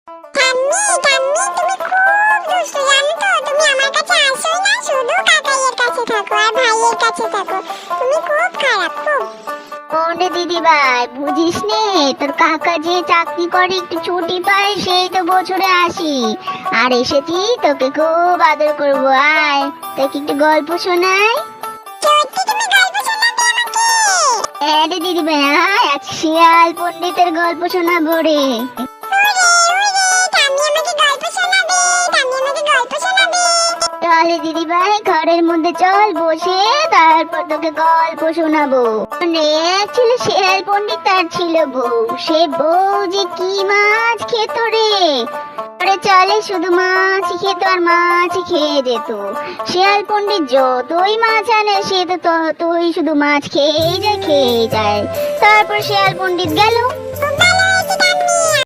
ঠাম্মি ঠাম্মি তুমি খুব দুষ্টু জানো তো, তুমি আমার কাছে আসোই না, শুধু কাকাইয়ের কাছে থাকো আর ভাইয়ের কাছে থাকো। তুমি খুব খারাপ, খুব। ওরে দিদি ভাই, বুঝিস নে, তোর কাকা যে চাকরি করে একটু ছুটি পায় সেই তো বছরে আসি, আর এসেছি তোকে খুব আদর করবো। আয় তোকে একটু গল্প শোনাই। সত্যি তুমি গল্প শোনাবে আমাকে? আরে দিদি ভাই আয়, আজ শিয়াল পণ্ডিতের গল্প শোনাবো রে। ওরে ওরে, ঠাম্মি আমাকে গল্প শোনাবে, ঠাম্মি আমাকে গল্প শোনাবে। তাহলে দিদি ভাই ঘরের মধ্যে চল বসে, তারপর তোকে গল্প শোনাবো। এক ছিল শিয়াল পণ্ডিত, তার ছিল বউ। সে বউ যে কি মাছ খেত রে, আরে চলে শুধু মাছ খেত আর মাছ খেয়ে যেত। শিয়াল পণ্ডিত যতই মাছ আনে সে তো ততই শুধু মাছ খেয়ে যায় খেয়ে যায়। তারপর শিয়াল পণ্ডিত গেল